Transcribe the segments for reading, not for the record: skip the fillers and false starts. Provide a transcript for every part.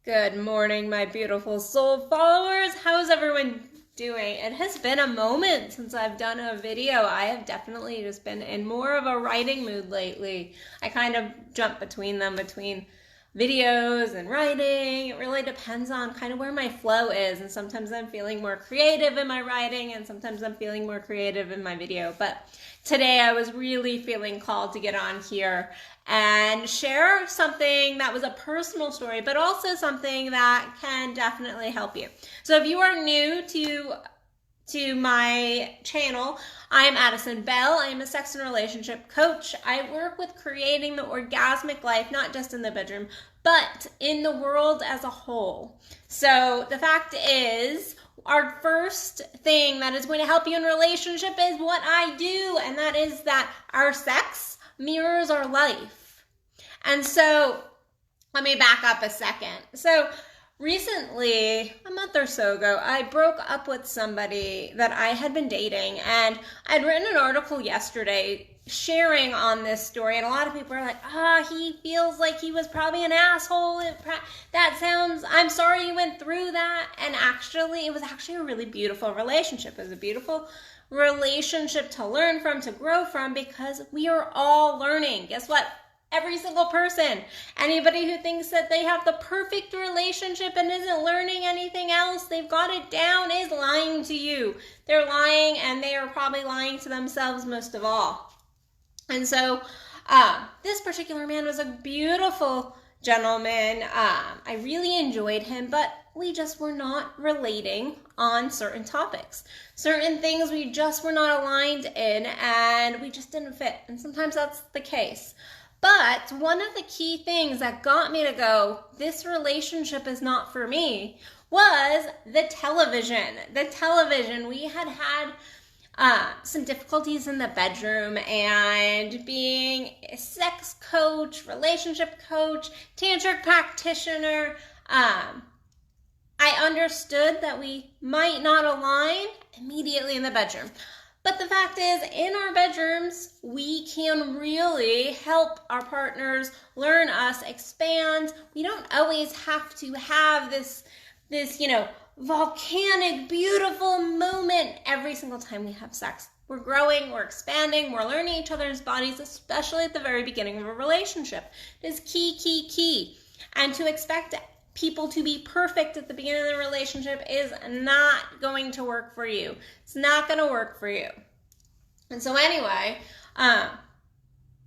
Good morning, my beautiful soul followers. How's everyone doing? It has been a moment since I've done a video. I have definitely just been in more of a writing mood lately. I kind of jump between videos and writing. It really depends on kind of where my flow is, and sometimes I'm feeling more creative in my writing and sometimes I'm feeling more creative in my video. But today I was really feeling called to get on here and share something that was a personal story, but also something that can definitely help you. So if you are new to my channel, I'm Addison Bell. I am a sex and relationship coach. I work with creating the orgasmic life, not just in the bedroom, but in the world as a whole. So the fact is, our first thing that is going to help you in relationship is what I do, and that is that our sex mirrors our life. And so let me back up a second. So recently, a month or so ago, I broke up with somebody that I had been dating, and I'd written an article yesterday sharing on this story, and a lot of people are like, he feels like he was probably an asshole. I'm sorry you went through that. And actually, it was actually a really beautiful relationship. It was a beautiful relationship to learn from, to grow from, because we are all learning. Guess what? Every single person. Anybody who thinks that they have the perfect relationship and isn't learning anything else, they've got it down, is lying to you. They're lying, and they are probably lying to themselves most of all. And so this particular man was a beautiful gentleman. I really enjoyed him, but we just were not relating on certain topics. Certain things we just were not aligned in, and we just didn't fit. And sometimes that's the case. But one of the key things that got me to go, this relationship is not for me, was the television. The television. We had some difficulties in the bedroom, and being a sex coach, relationship coach, tantric practitioner, I understood that we might not align immediately in the bedroom. But the fact is, in our bedrooms, we can really help our partners learn us, expand. We don't always have to have this volcanic, beautiful moment every single time we have sex. We're growing, we're expanding, we're learning each other's bodies, especially at the very beginning of a relationship. It is key. And to expect people to be perfect at the beginning of the relationship is not going to work for you. It's not going to work for you. And so anyway,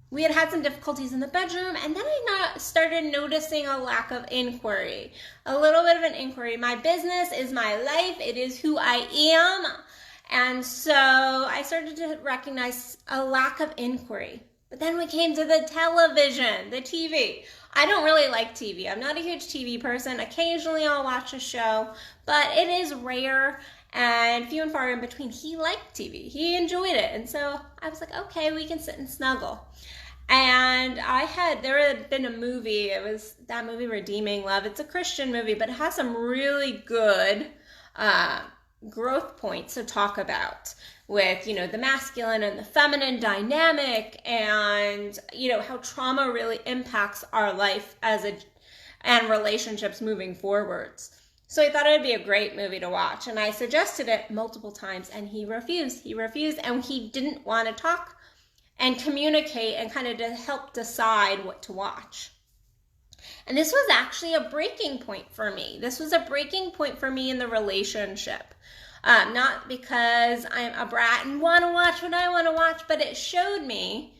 we had some difficulties in the bedroom, and then I started noticing a lack of inquiry, a little bit of an inquiry. My business is my life. It is who I am. And so I started to recognize a lack of inquiry. But then we came to the television, the TV. I don't really like TV. I'm not a huge TV person. Occasionally I'll watch a show, but it is rare and few and far in between. He liked TV. He enjoyed it. And so I was like, okay, we can sit and snuggle. And there had been a movie. It was that movie, Redeeming Love. It's a Christian movie, but it has some really good growth points to talk about with, the masculine and the feminine dynamic, and, how trauma really impacts our life and relationships moving forwards. So I thought it would be a great movie to watch, and I suggested it multiple times, and he refused, and he didn't want to talk and communicate and kind of to help decide what to watch. And this was actually a breaking point for me. This was a breaking point for me in the relationship. Not because I'm a brat and want to watch what I want to watch, but it showed me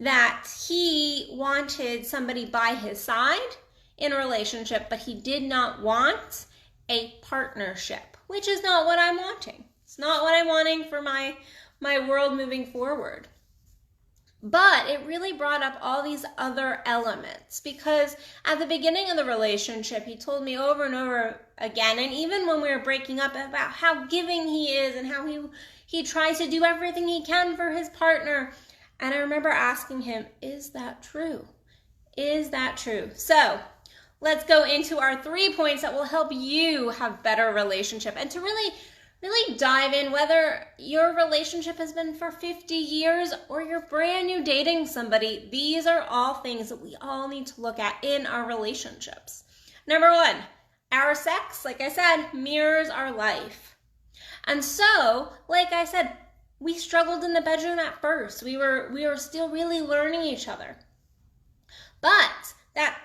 that he wanted somebody by his side in a relationship, but he did not want a partnership, which is not what I'm wanting. It's not what I'm wanting for my world moving forward. But it really brought up all these other elements, because at the beginning of the relationship, he told me over and over again, and even when we were breaking up, about how giving he is and how he tries to do everything he can for his partner. And I remember asking him, is that true? Is that true? So let's go into our 3 points that will help you have better relationship, and to really dive in, whether your relationship has been for 50 years or you're brand new dating somebody. These are all things that we all need to look at in our relationships. Number one, our sex, like I said, mirrors our life. And so, like I said, we struggled in the bedroom at first. We were still really learning each other. But that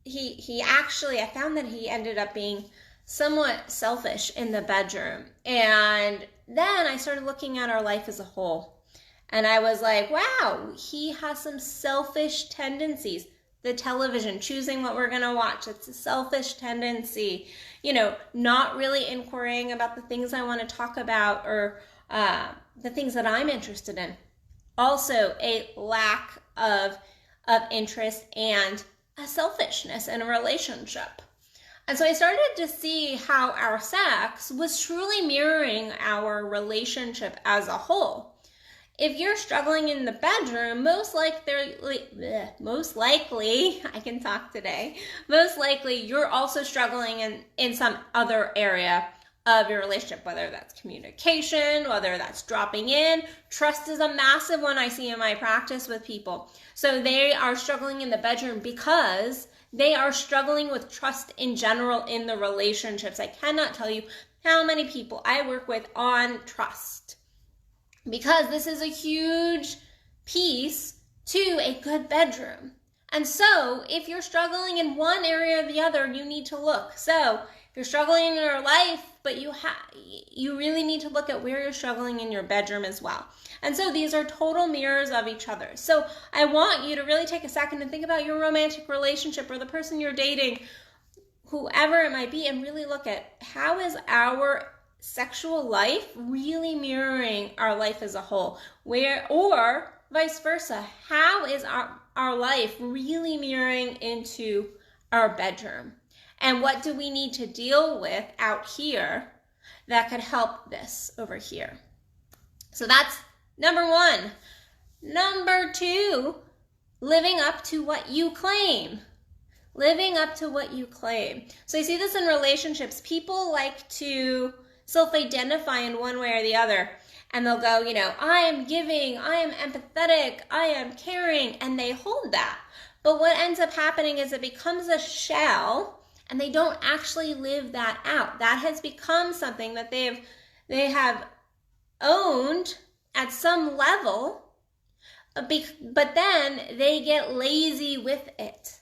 he actually, I found that he ended up being somewhat selfish in the bedroom. And then I started looking at our life as a whole. And I was like, wow, he has some selfish tendencies. The television, choosing what we're going to watch, it's a selfish tendency. Not really inquiring about the things I want to talk about or the things that I'm interested in. Also, a lack of interest and a selfishness in a relationship. And so I started to see how our sex was truly mirroring our relationship as a whole. If you're struggling in the bedroom, most likely, I can talk today, most likely you're also struggling in some other area of your relationship, whether that's communication, whether that's dropping in. Trust is a massive one I see in my practice with people. So they are struggling in the bedroom because they are struggling with trust in general in the relationships. I cannot tell you how many people I work with on trust, because this is a huge piece to a good bedroom. And so if you're struggling in one area or the other, you need to look. So if you're struggling in your life, but you really need to look at where you're struggling in your bedroom as well. And so these are total mirrors of each other. So I want you to really take a second and think about your romantic relationship or the person you're dating, whoever it might be, and really look at how is our sexual life really mirroring our life as a whole, or vice versa, how is our life really mirroring into our bedroom, and what do we need to deal with out here that could help this over here. So that's number one. Number two, living up to what you claim. Living up to what you claim. So you see this in relationships. People like to self-identify in one way or the other. And they'll go, I am giving, I am empathetic, I am caring, and they hold that. But what ends up happening is it becomes a shell, and they don't actually live that out. That has become something that they have owned at some level, but then they get lazy with it.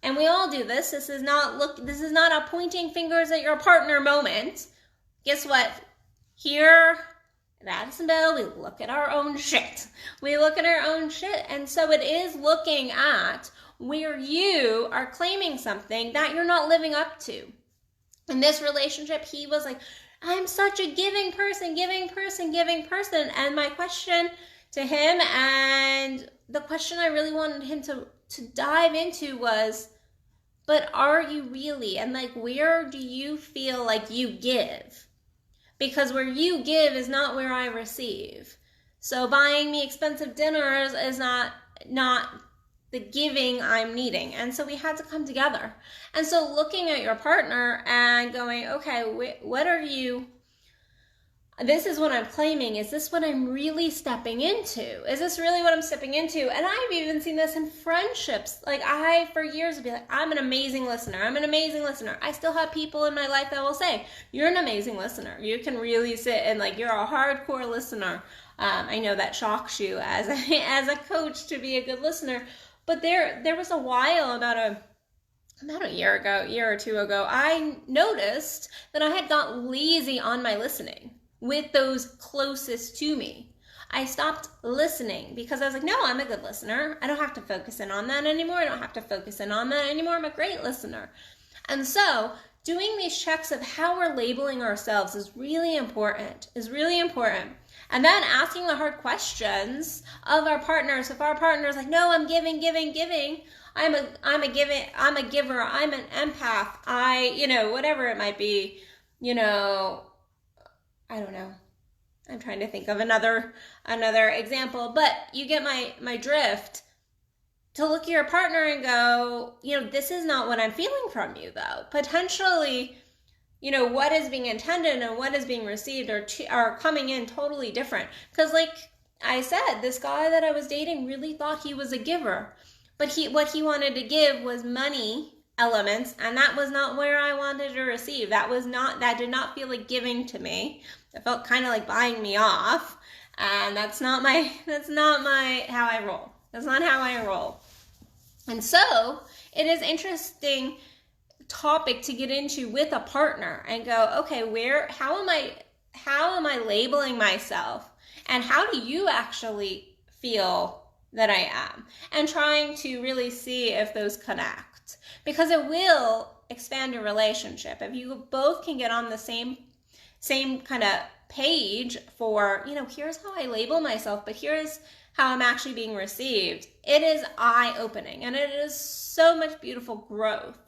And we all do this. This is not a pointing fingers at your partner moment. Guess what? Here at Addison Bell, we look at our own shit. And so it is looking at where you are claiming something that you're not living up to. In this relationship, he was like, I'm such a giving person. And my question to him, and the question I really wanted him to dive into was, but are you really? And where do you feel like you give? Because where you give is not where I receive. So buying me expensive dinners is not the giving I'm needing. And so we had to come together. And so looking at your partner and going, okay, what are you, this is what I'm claiming. Is this what I'm really stepping into? Is this really what I'm stepping into? And I've even seen this in friendships. For years would be like, I'm an amazing listener. I still have people in my life that will say, you're an amazing listener. You can really sit and you're a hardcore listener. I know that shocks you as a coach to be a good listener. But there was a while, about a year or two ago, I noticed that I had gotten lazy on my listening with those closest to me. I stopped listening because I was like, no, I'm a good listener. I don't have to focus in on that anymore. I'm a great listener. And so doing these checks of how we're labeling ourselves is really important. And then asking the hard questions of our partners. If our partner's like, no, I'm giving. I'm a giver. I'm an empath. Whatever it might be, I don't know. I'm trying to think of another example, but you get my drift. To look at your partner and go, this is not what I'm feeling from you, though. Potentially, what is being intended and what is being received are coming in totally different. Because like I said, this guy that I was dating really thought he was a giver, but what he wanted to give was money elements, and that was not where I wanted to receive. That did not feel like giving to me. It felt kind of like buying me off, and that's not how I roll. That's not how I roll. And so it is interesting topic to get into with a partner and go, okay, how am I labeling myself, and how do you actually feel that I am, and trying to really see if those connect, because it will expand your relationship if you both can get on the same kind of page for, here's how I label myself, but here's how I'm actually being received. It is eye-opening, and it is so much beautiful growth.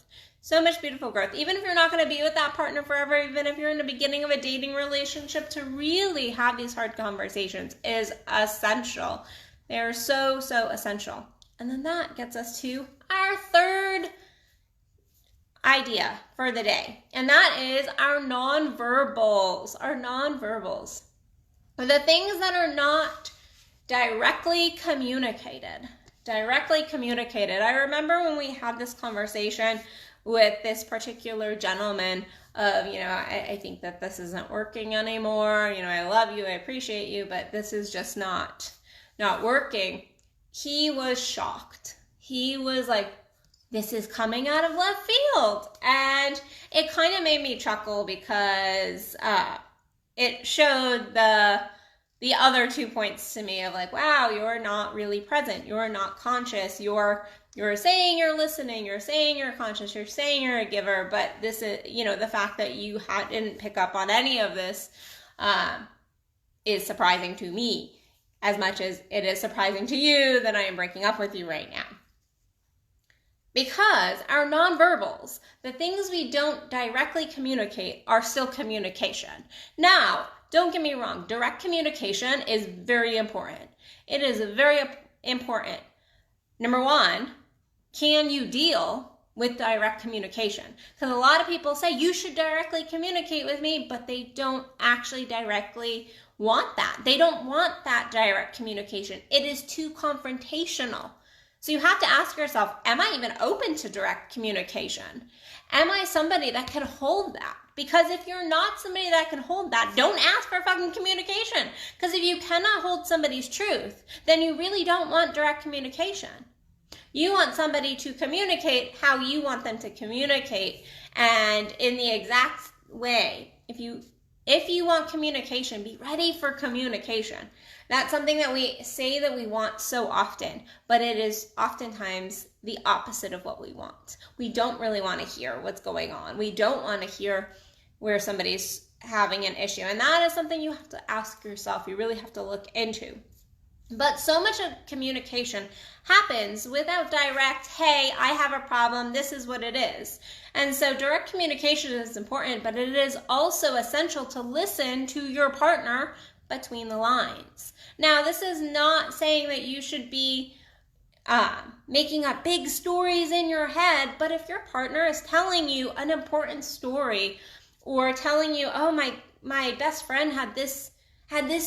So much beautiful growth. Even if you're not going to be with that partner forever, even if you're in the beginning of a dating relationship, to really have these hard conversations is essential. They are so, so essential. And then that gets us to our third idea for the day. And that is our nonverbals. Our nonverbals. The things that are not directly communicated. I remember when we had this conversation with this particular gentleman of, I think that this isn't working anymore. I love you, I appreciate you, but this is just not working. He was shocked. He was like, this is coming out of left field. And it kind of made me chuckle because it showed the other 2 points to me of like, wow, you're not really present. You're not conscious. You're saying you're listening. You're saying you're conscious. You're saying you're a giver. But this is, the fact that you didn't pick up on any of this is surprising to me as much as it is surprising to you that I am breaking up with you right now. Because our nonverbals, the things we don't directly communicate, are still communication. Now, don't get me wrong, direct communication is very important. It is very important. Number one, can you deal with direct communication? Because a lot of people say, you should directly communicate with me, but they don't actually directly want that. They don't want that direct communication. It is too confrontational. So you have to ask yourself, am I even open to direct communication? Am I somebody that can hold that? Because if you're not somebody that can hold that, don't ask for fucking communication. Because if you cannot hold somebody's truth, then you really don't want direct communication. You want somebody to communicate how you want them to communicate, and in the exact way. If you want communication, be ready for communication. That's something that we say that we want so often, but it is oftentimes the opposite of what we want. We don't really want to hear what's going on. We don't want to hear where somebody's having an issue. And that is something you have to ask yourself. You really have to look into. But so much of communication happens without direct, hey, I have a problem, this is what it is. And so direct communication is important, but it is also essential to listen to your partner between the lines. Now, this is not saying that you should be making up big stories in your head, but if your partner is telling you an important story, or telling you, oh, my best friend had this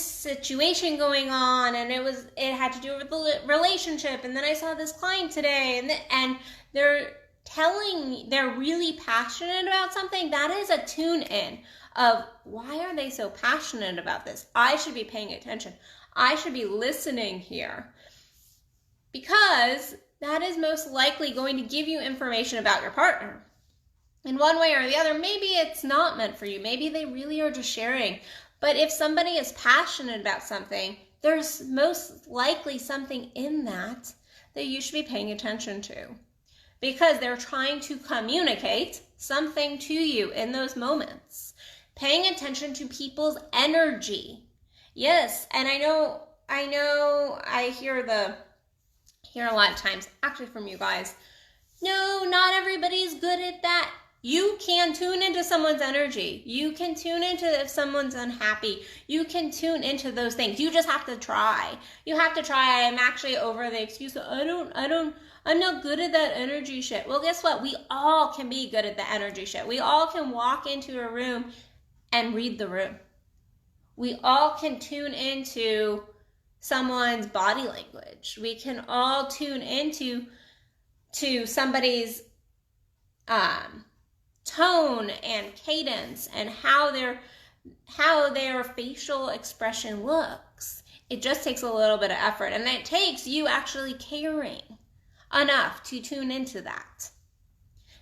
situation going on, and it had to do with the relationship, and then I saw this client today, and they're really passionate about something, that is a tune in of, why are they so passionate about this? I should be paying attention. I should be listening here, because that is most likely going to give you information about your partner. In one way or the other, maybe it's not meant for you. Maybe they really are just sharing. But if somebody is passionate about something, there's most likely something in that you should be paying attention to, because they're trying to communicate something to you in those moments. Paying attention to people's energy. Yes, and I know I hear a lot of times, actually from you guys, no, not everybody's good at that. You can tune into someone's energy. You can tune into if someone's unhappy. You can tune into those things. You just have to try. You have to try. I'm actually over the excuse of, I'm not good at that energy shit. Well, guess what? We all can be good at the energy shit. We all can walk into a room and read the room. We all can tune into someone's body language. We can all tune into somebody's tone and cadence and how their facial expression looks. It just takes a little bit of effort, and it takes you actually caring enough to tune into that.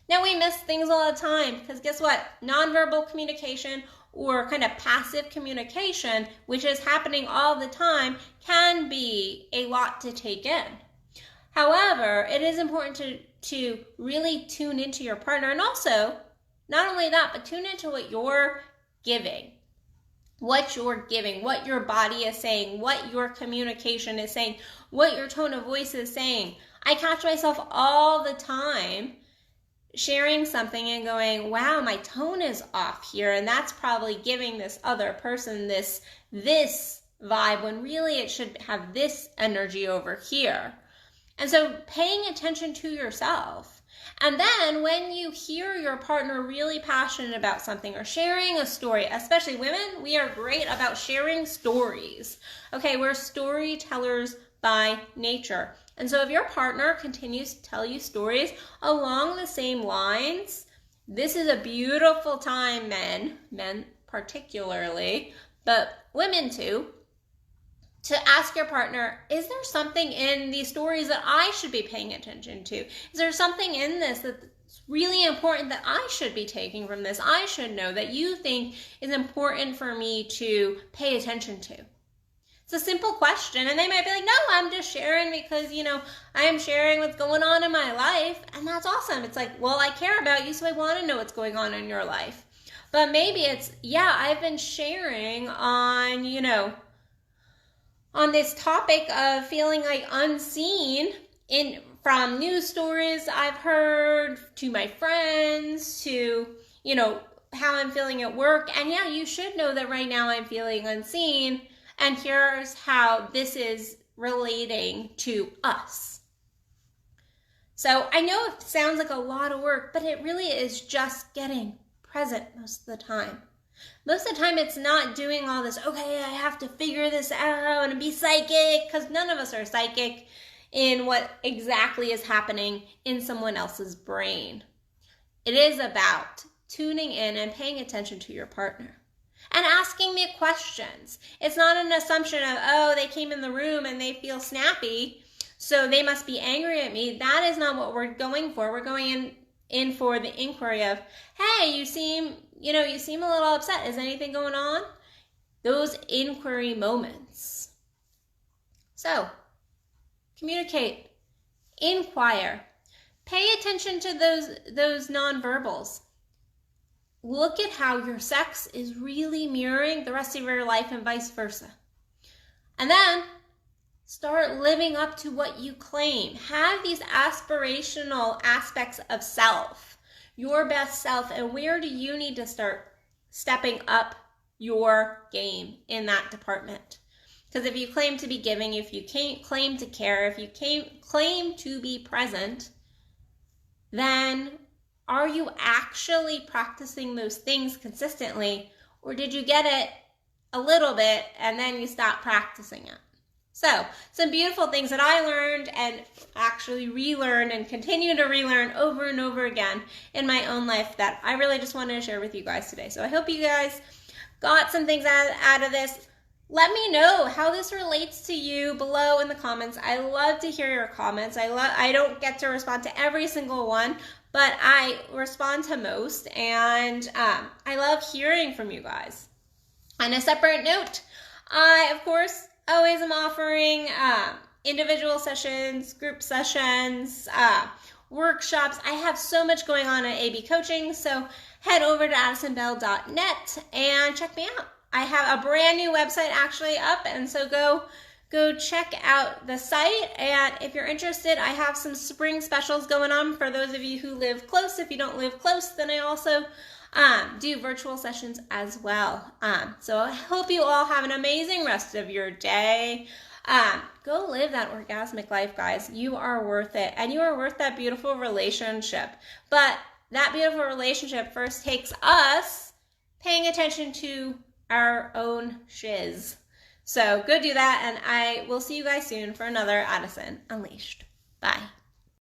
Now, we miss things all the time because guess what? Nonverbal communication or kind of passive communication, which is happening all the time, can be a lot to take in. However, it is important to really tune into your partner, and also, not only that, but tune into what you're giving. What you're giving, what your body is saying, what your communication is saying, what your tone of voice is saying. I catch myself all the time sharing something and going, wow, my tone is off here, and that's probably giving this other person this vibe when really it should have this energy over here. And so paying attention to yourself. And then when you hear your partner really passionate about something or sharing a story, especially women, we are great about sharing stories. Okay, we're storytellers by nature. And so if your partner continues to tell you stories along the same lines, this is a beautiful time, men particularly, but women too, to ask your partner, is there something in these stories that I should be paying attention to? Is there something in this that's really important that I should be taking from this? I should know that you think is important for me to pay attention to. It's a simple question, and they might be like, no, I'm just sharing because, I am sharing what's going on in my life, and that's awesome. It's like, well, I care about you, so I want to know what's going on in your life. But maybe it's, yeah, I've been sharing on, on this topic of feeling like unseen from news stories I've heard to my friends to, how I'm feeling at work. And yeah, you should know that right now I'm feeling unseen. And here's how this is relating to us. So I know it sounds like a lot of work, but it really is just getting present most of the time. Most of the time, it's not doing all this, okay, I have to figure this out and be psychic, because none of us are psychic in what exactly is happening in someone else's brain. It is about tuning in and paying attention to your partner and asking me questions. It's not an assumption of, oh, they came in the room and they feel snappy, so they must be angry at me. That is not what we're going for. We're going in for the inquiry of, hey, you seem a little upset. Is anything going on? Those inquiry moments. So, communicate, inquire, pay attention to those nonverbals. Look at how your sex is really mirroring the rest of your life and vice versa. And then start living up to what you claim. Have these aspirational aspects of self, your best self, and where do you need to start stepping up your game in that department? Because if you claim to be giving, if you can't claim to care, if you can't claim to be present, then are you actually practicing those things consistently, or did you get it a little bit and then you stopped practicing it? So, some beautiful things that I learned and actually relearned and continue to relearn over and over again in my own life that I really just wanted to share with you guys today. So I hope you guys got some things out of this. Let me know how this relates to you below in the comments. I love to hear your comments. I don't get to respond to every single one, but I respond to most, and I love hearing from you guys. On a separate note, I, of course, always am offering individual sessions, group sessions, workshops. I have so much going on at AB Coaching, so head over to addisonbell.net and check me out. I have a brand new website actually up, and so go check out the site. And if you're interested, I have some spring specials going on for those of you who live close. If you don't live close, then I also do virtual sessions as well. So I hope you all have an amazing rest of your day. Go live that orgasmic life, guys. You are worth it, and you are worth that beautiful relationship. But that beautiful relationship first takes us paying attention to our own shiz. So go do that, and I will see you guys soon for another Addison Unleashed. Bye.